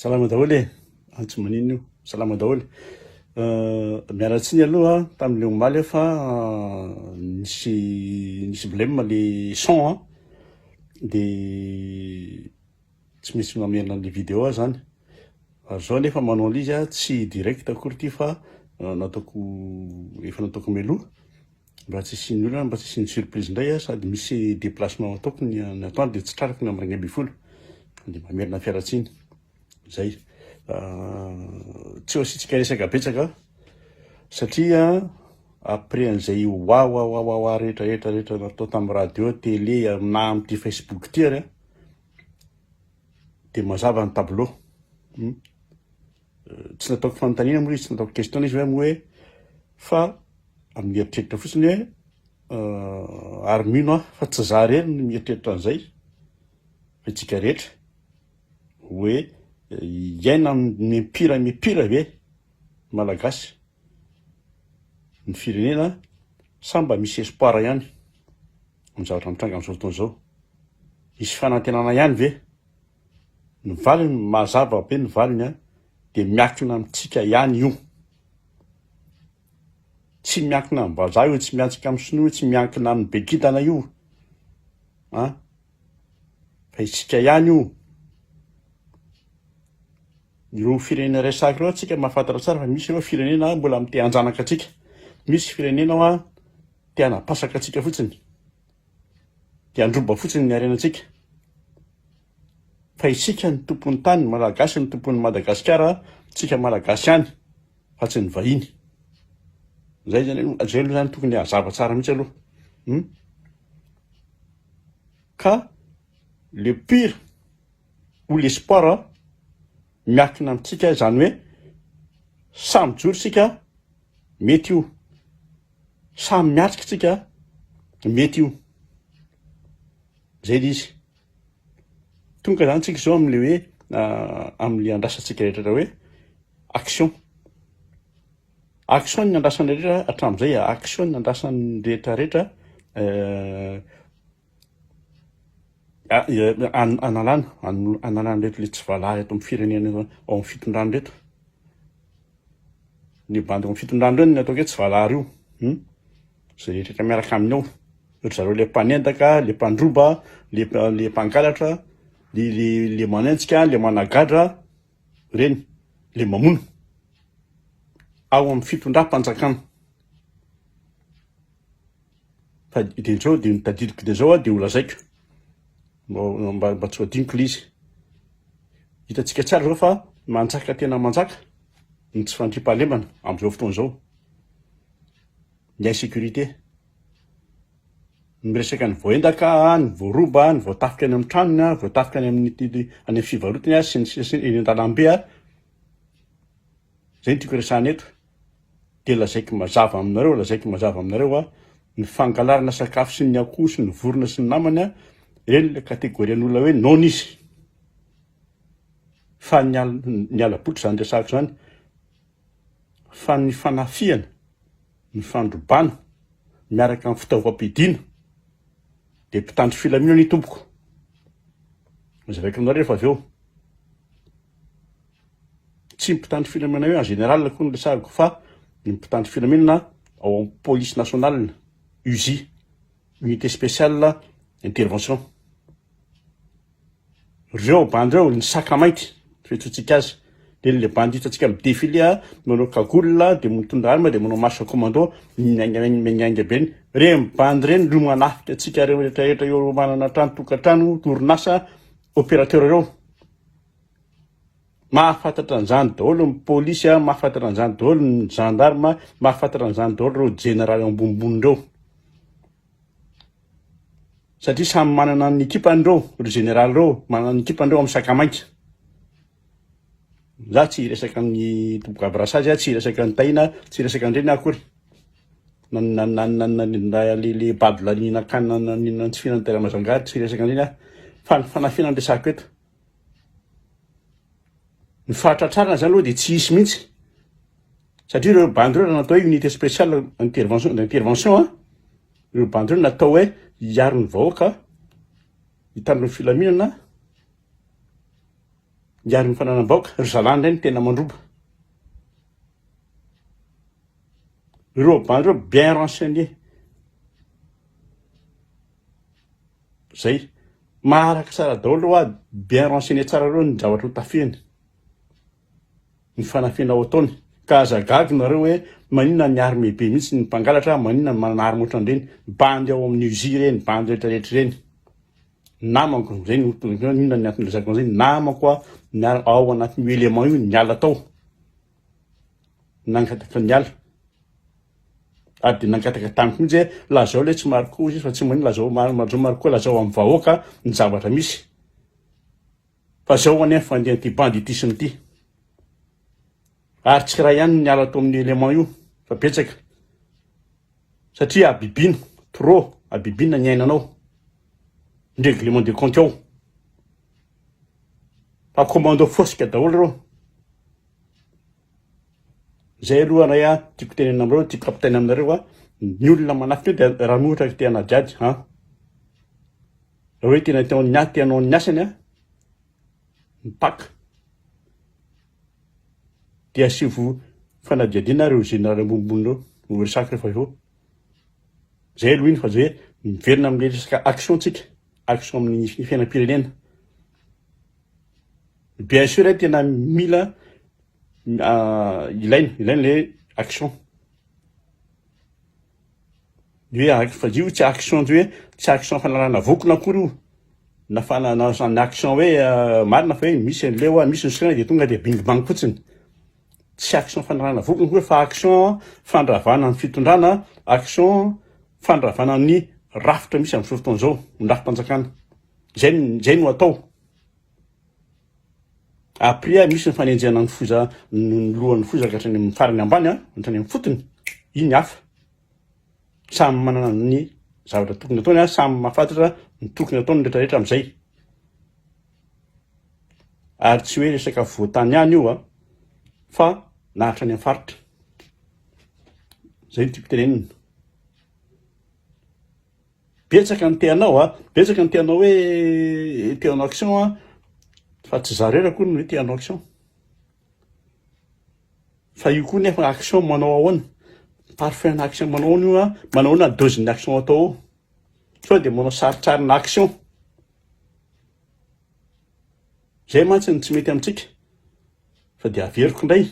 Salama daholo e, tsy manino io, salama daholo. Mialatsiny aloha tamin'le omaly fa nisy blème le son de tsy misy mamena le vidéo zany. Zao nefa manao an'izy tsy direct akory ty fa efa nataoko meloa mba tsy isian'ny olona, mba tsy isian'ny surprise indray sady misy déplacement ataoko ny atoandro de tsy trarako ny amin'ny 2:30 de mamerina fiaratsiny zay. Tsy ositsika resaka betsaka satria après an'izay wa rehetra natao tamin'ny radio, télé na amin'ity Facebook ty ary de mazava ny tableau. Tsy nataoko fanontaniana moa izy, tsy nataoko question izy hoe fa amin'ny eritreritra fotsiny hoe ary mino fa tsy za rery no mieritreritra an'izay fa tsika rehetra hoe iaina mipira ve malagasy, ny firenena sa mba misy espoir ihany amin'ny zavatra mitranga amin'izao fotoana izao, misy fanantenana ihany ve? Ny valiny mazava be, ny valiny de miankina amintsika ihany io, tsy miankina amin'ny vazaha io, tsy miankina amin'ny sinoa, tsy miankina amin'ny bekitana io fa isika ihany io. Ireo firenena resaky ireo tsika mahafantatra tsara fa misy ireo firenena mbola mite hanjanaka atsika, misy firenena te hanapasaka atsika fotsiny, te handroba fotsiny ny harenantsika, fa isika ny tompon'ny tany, malagasy ny tompon'ny Madagasikara, tsika malagasy ihany fa tsy ny vahiny. Zay zany aloha zany tokony hazava tsara mihitsy aloha. Ka le pire ou l'espoir miankina amintsika, zany hoe samy joro sika mety io, samy miatrika tsika mety io, zay izy. Tonga zany tsika zao amin'le hoe amin'le andrasantsika rehetra hoe action ny andrasan'ny rehetra hatramin'izay, action ny andrasan'ny rehetrarehetra analana reto le tsy valahy eto amin'ny firenena ao amin'ny fitondrano reto, ny bandy amin'ny fitondrano reo ny ataoko hoe tsy valahy io, zay rehetrarehetra miaraka aminy ao, ohatra zareo le mpanendaka, le mpandroba, le mpangalatra, le manenjika, le managadra, reny le mamono ao amin'ny fitondram-panjakana. Fa de zao de nitadidiko de zao de ho lazaiko mba tsy ho adiniko le izy. Hitantsika tsara zao fa manjaka tena manjaka ny tsy fandriam-pahalemana amin'izao fotoana izao, ny insécurité, miresaka ny voaendaka, ny voaroba, ny voatafika any amin'ny tranony, voatafika any amin'ny fivarotany sy eny an-dalambe zay ny tiako resahana eto. De lazaiko mazava aminareo ny fangalarana sakafo sy ny akoho sy ny vorona sy ny namany reny le kategorian'olona hoe non izy, fa ny ala-botra zany resahako zany, fa ny fanafiana, ny fandrobana miaraka amin'ny fitaovam-pidiana de mpitandro filaminana ny tompoko. Mazavaiko aminareo rehefa avy eo, tsy mpitandro filaminana io en général koa ny resahako fa ny mpitandro filaminana ao amin'ny police nationale, UJ, unité spéciale intervention. Reo bandy reo ny sakamaity fetsotsika azy, de le bandy hitantsika midéfilé manao kagola de mitondra arma de manao marche commando miainga be reny bandy reny no manafika atsika reo rehetrarehetra eo manana trano, tokantrano, orinasa, opérateur reo. Mahafantatra an'izany daholo ny polisy, mahafantatra an'izany daholo ny gendarme, mahafantatra an'izany daholo reo général ambonimbony reo, satria samy manana ny ekipandreo, ry général reo manana ny ekipandreo amin'ny sakamaika. Za tsy resaka ny tomboka brassage, tsy resaka ny taina, tsy resaka ny reny akory le bady lanina kanina nina tsy fihinana tera-mazangary, tsy resaka ny reny fa ny fanafiana ny resahako eto. Ny fahatatrarana zany aloha de tsy hisy mihitsy satria reo bandy reo natao hoe unité spéciale intervention reo bandy reo natao hoe hiaro ny vahoaka hitandro ny filaminana miary mifananam-baoka ry zalany ireny tena mandroba. Ireo bandireo bien renseigné. Zay maharaka tsara daholo hoa bien renseigné tsara reo ny zavatra ho tafihany ny fanafiana ao ataony. Ka azagagy nareo hoe maninona ny armée be mihitsy ny mpangalatra, maninona ny manarina ohatran'ireny bandy ao amin'ny uzi reny, bandy rehetrarehetra reny. Namako zay ny inona ny antony rezako zay, namako ao anatin'io élément io niala tao, nangataka niala ady nangataka tamiko mihitsy hoe lazao le tsy mariko izy fa tsy manino lazao mariko lazao amin'ny vahoaka ny zavatra misy fa zao any fandeha ty banditisme ty. Ary tsy raha ihany niala tao amin'ny élément io fa betsaka satria abibina trop abibina ny ainanao ny règlement de compte ao fa commando fosika daholo reo. Zay aloha raha tiako tenena amreo, tiako kapitaina aminareo ny olona manafika io dia raha ohatra ka tena diady raha hoe tena tianao ny asany mipaka dia asivo fanadiadiana reo général ambonimbony reo ho resaka rehefa eo. Zay aloha iny fa zay hoe miverina amin'ny resaka action tsika, action amin'ny fiainam-pirenena. Bien sûr tena mila ilaina le action. Hoe fa io tsy action hoe tsy action fanalana vokona akory io na fanana action hoe marina fa hoe misy an'leo misy ny sirena dia tonga dia bing bang fotsiny. Tsy action fanalana vokona hoe fa action fandravana ny fitondrana, action fandravana ny rafitra misy amin'ny fotoana zao ny rafim-panjakana. Zay no atao. Après misy ny fanenjehana ny foza ny lohan'ny fozaka hatrany amin'ny farany ambany hatrany amin'ny fotony, iny hafa. Samy manana ny zavatra tokony ataony samy mahafantatra ny tokony ataony rehetrarehetra amin'izay. Ary tsy hoe resaka voatany ihany io fa nahatra any amin'ny faritra. Zay no tiako tenenina. Betsaka ny teanao betsaka ny teanao hoe teanao action fa tsy zareo raha koa ny hoe teanao action. Fa io koa nefa action manao ahoana, parfait na action manao ahoana io manao ahoana dose-ny action atao ao. Sao dia manao saritsarina action. Zay mantsy ny tsy mety amintsika. Fa dia averiko indray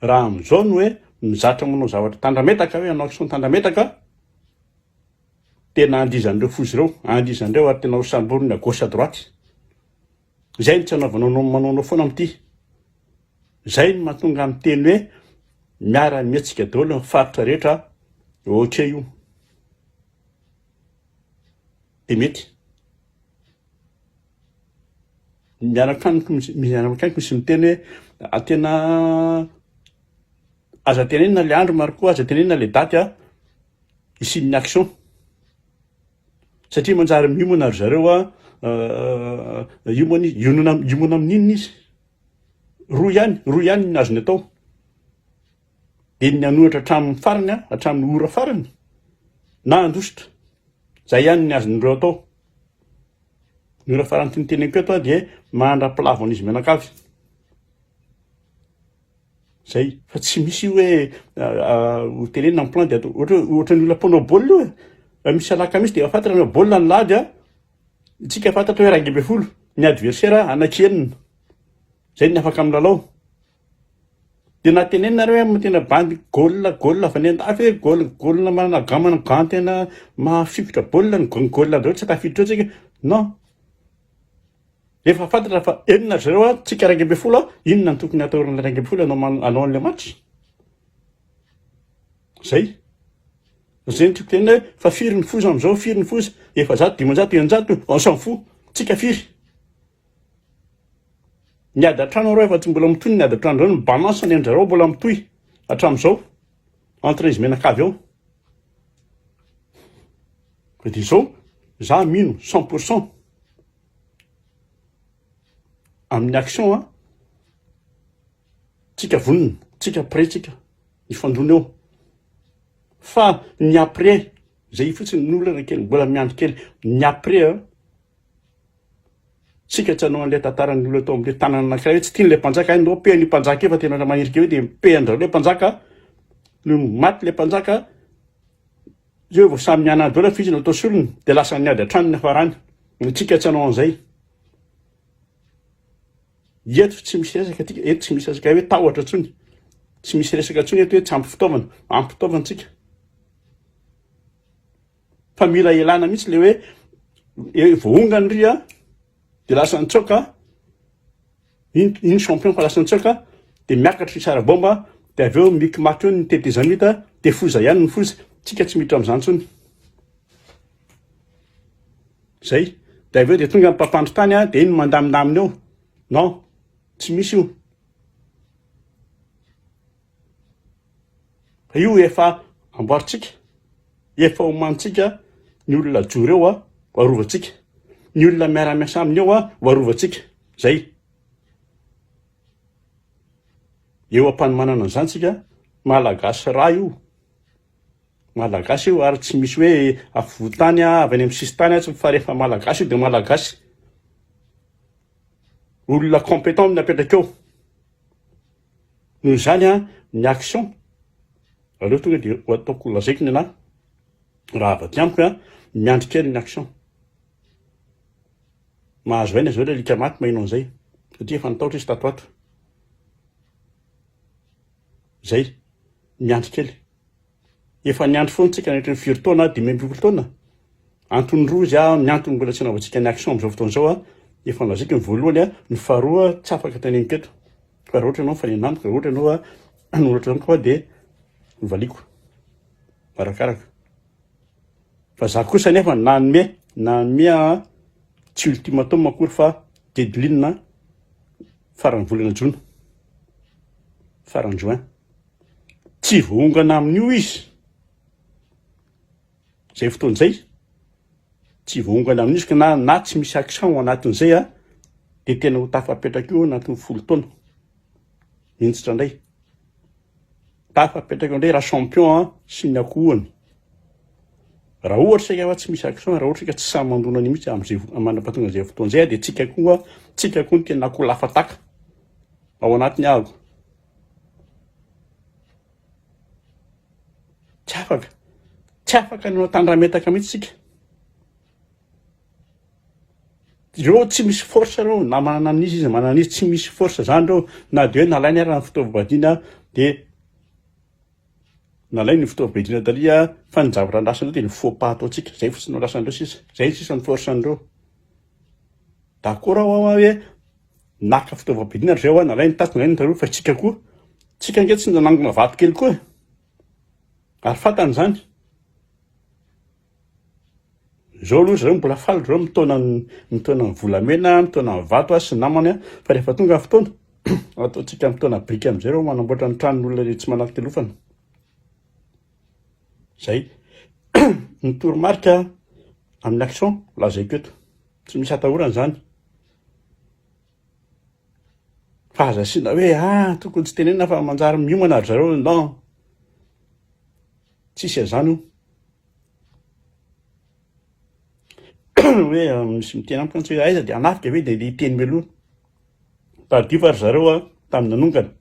raha amin'izao no hoe mizatra manao zavatra tandrametaka hoe anao action tandrametaka tena andizan'ireo fozy ireo, andizan'ireo ary tena hosamborony à gauche à droite. Zay ny tsy anaovanao manao foana amin'ity. Zay ny mahatonga amin'ny teny hoe miara-miatsika daholo ny faritra rehetra ok io dia mety. Miaraka misy miteny hoe tena aza tenenina le andro mariko, aza tenenina le daty isin'ny action satria manjary miomana ry zareo iomana amin'inona izy roa ihany ny azony atao dia ny anohatra hatramin'ny farany hatramin'ny ora farany na andositra, zay ihany ny azon'ireo atao. Ny ora farany tiniteneko eto dia mandra-pilavana izy menakavy. Zay fa tsy misy hoe ho tenenina amin'ny plan dia ohatra ny olona mpanao baolina io misy alakamisy dia fantatra ny baolina ny lady tsika fantatra hoe 20 ny adversaire anakenina. Zay ny afaka amin'ny lalao. Dia natenenina reo hoe tena bandy goal fa nendafy goal manana gamana tena mahafikotra baolina ny goal reo tsy tafiditra tsika. Non. Efa fantatra fa enina zareo tsika 20 inona ny tokony ataon'ilay 20 anao an'ilay match. Zay. Zay ny tiako tenena hoe fa firy ny foza amin'izao, firy ny foza, 700, 500, 800, on s'en fout, tsika firy. Niady hatrano reo efa tsy mbola mitohy, niady hatrano reo ny balance ny anjareo mbola mitohy hatramin'izao entre izy menakavy ao. Fa dia izao za mino 100% amin'ny action tsika vonina, tsika près tsika ifandrona eo. Fa ny après zay fotsiny ny olona kely mbola miandry kely ny après Tsika tsy hanao an'ilay tantaran'ny olona atao amin'ilay tanana anankiray hoe tsy tian'ilay mpanjaka no pehan'io mpanjaka efa tena manirika hoe dia mipehandrao ilay mpanjaka no maty ilay mpanjaka eo vao samy miana daholo fitsy no atao solony dia lasa niady an-tranony hafarany. Tsika tsy hanao an'izay. Eto tsy misy resaka atika, eto tsy misy resaka hoe tahotra intsony, tsy misy resaka intsony eto hoe tsy ampy fitaovana, ampy fitaovantsika. Fa mila ialana mihitsy le hoe voahongany ry a dia lasa nitsoaka iny champion fa lasa nitsoaka dia miakatra isara-bomba dia avy eo mikimaky eo ny tetezamita dia foza ihany ny foza. Tsika tsy miditra amin'izany intsony. Zay dia avy eo dia tonga ny mpampandro tany a dia iny mandamindamina eo. Non, tsy misy io. Fa io efa amboaritsika, efa homanitsika ny olona jory eo a hoarovantsika, ny olona miara-miasa aminy eo a hoarovantsika. Zay eo am-panomanana an'izany tsika malagasy raha io, malagasy io ary tsy misy hoe afovoan-tany a avy any amin'ny sisintany a, fa rehefa malagasy io dia malagasy. Olona compétent no napetraka eo. Noho izany a ny action aleo tonga dia ho ataoko lazaiko ny anahy raha avy aty amiko a miandry kely ny action. Mahazo aina zao ilay alika maty mahinao an'izay satria efa natahotra izy tato ato. Zay miandry kely. Efa niandry foana tsika nahitry ny 4 taona 5 taona. Antony roa izy a, ny antony mbola tsy hanaovantsika ny action amin'izao fotoana izao a, efa nolazaiko ny voalohany a, ny faharoa tsy afaka taneniko eto. Fa raha ohatra ianao mifanena amiko, raha ohatra ianao a noratra amiko dia valiko arakaraka. Fa za kosa nefa nanome a tsy ultimatum akory fa deadline farany volana jona, farany juin. Tsy voahongana amin'io izy. Zay fotoana izay tsy voahongana amin'izy ka na tsy misy action ao anatin'izay a dia tena ho tafapetraka io anatin'ny 10 taona mintsitra indray. Tafapetraka indray raha champion a sy ny akohony. Raha ohatra saika fa tsy misy action, raha ohatra ka tsy samy mandona ny mihitsy amin'izay manam-pahatonga izay fotoana izay dia tsika koa no tena akoho lafataka ao anatiny ahako. Tsy afaka ny tandrametaka mihitsy tsika. Ireo tsy misy force reo na manana an'izy izy manana an'izy tsy misy force zany reo na dia hoe nalainy ary ny fitaovam-badiana dia nalainy ny fitaovam-badiana talia fa ny zavatra andrasandreo dia ny faux pas ataontsika. Zay fotsiny andrasandreo sisa. Zay sisa ny force andreo. D'accord aho hoe naka fitaovam-badiana ry zao a nalainy tato nalainy tareo fa tsika koa. Tsika ange tsy nanangona vato kely koa. Ary fantany zany. Zao aloha zareo mbola faly, zareo mitaona ny volamena, mitaona ny vato sy ny namany a, fa rehefa tonga ny fotoana ataontsika mitaona briky amin'izay reo manamboatra ny tranon'olona rehetra tsy manaky telofana. Zay ny toromarika amin'ny action lazaiko eto. Tsy misy atahorana zany. Fa aza asiana hoe tokony tsy tenenina fa manjary miomana ry zareo. Non, tsisy an'izany io. Hoe misy miteny amiko hoe aiza dia hanafika hoe dia hiteny mialoha. Tadio fa ry zareo a tamin'ny nanongana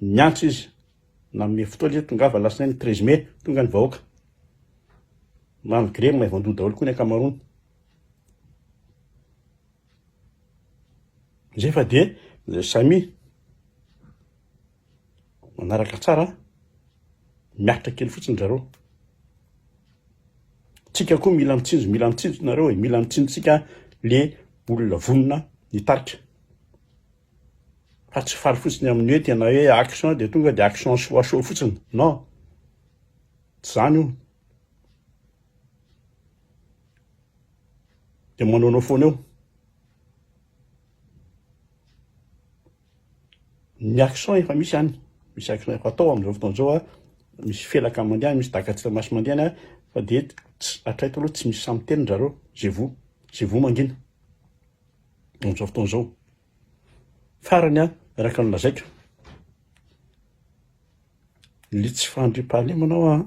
niantso izy nanome fotoana izy tonga avy lasainy 13 mai tonga ny vahoaka malgré mahay vandoa daholo koa ny ankamaroany. Zay fa dia samy manaraka tsara miaritra kely fotsiny zareo. Tsika koa mila mitsinjo nareo e, mila mitsinjotsika le olona vonona nitarika. Fa tsy faly fotsiny amin'ny hoe tena hoe action dia tonga dia action soa fotsiny. Non, tsy zany io. Dia manaonao foana eo. Ny action efa misy ihany. Misy action efa atao amin'izao fotoana izao a. Misy felaka mandeha, misy dakatsitamasy mandeha a, fa dia hatreto aloha tsy misy samy teny zareo. Zay vo mangina amin'izao fotoana izao. Farany a araka ny lazaiko. Ny tsy fandriam-pahalemana manao a,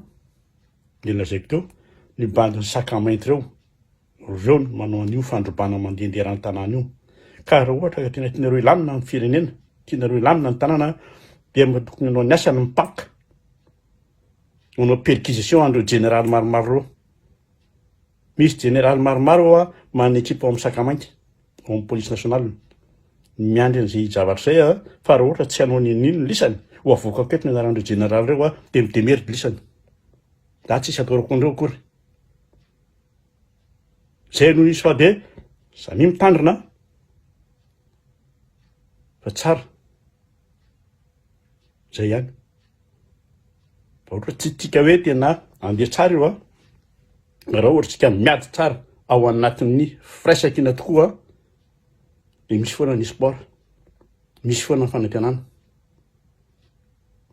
ny lazaiko teo ny bandin'ny sakamainty ireo. reo no manao an'io fandrobana mandehandeha raha ny tanàna io. Ka raha ohatra ka tena tianareo ilamina amin'ny firenena, tianareo ilamina ny tanàna, dia tokony anao ny asa ny mipaka, manao perquisition an'ireo général maromaro reo. Misy général maromaro a manana ekipa ao amin'ny Sakamainty, ao amin'ny police nationale, miandry an'izay zavatra zay a, fa raha ohatra tsy hanao n'inino ny lisany, ho avoaka aketo ny anaran'ireo général reo a, dia midemery lisany. Da tsisy atoroko an'ireo akory. Zay no izy fa dia samy mitandrina fa tsara. Zay ihany. Fa ohatra tsy tika hoe tena andeha tsara io a, raha ohatra tsika miady tsara ao anatin'ny firaisan-kina tokoa, dia misy foana ny sport, misy foana ny fanantenana.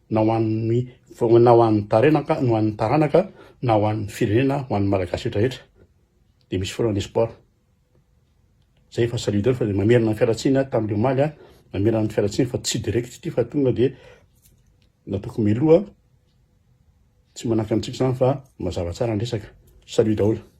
Na ho an'ny taranaka, na ho an'ny taranaka, na ho an'ny firenena, ho an'ny malagasy rehetrarehetra, dia misy foana ny sport. Zay fa salideur fa dia mamerina ny fiaratsiny tamin'ilay omaly a, mamerina ny fiaratsiny fa tsy direct ity fa tonga dia nataoko mialoha, tsy manaka antsika zany fa mazava tsara ny resaka. Salut daholo.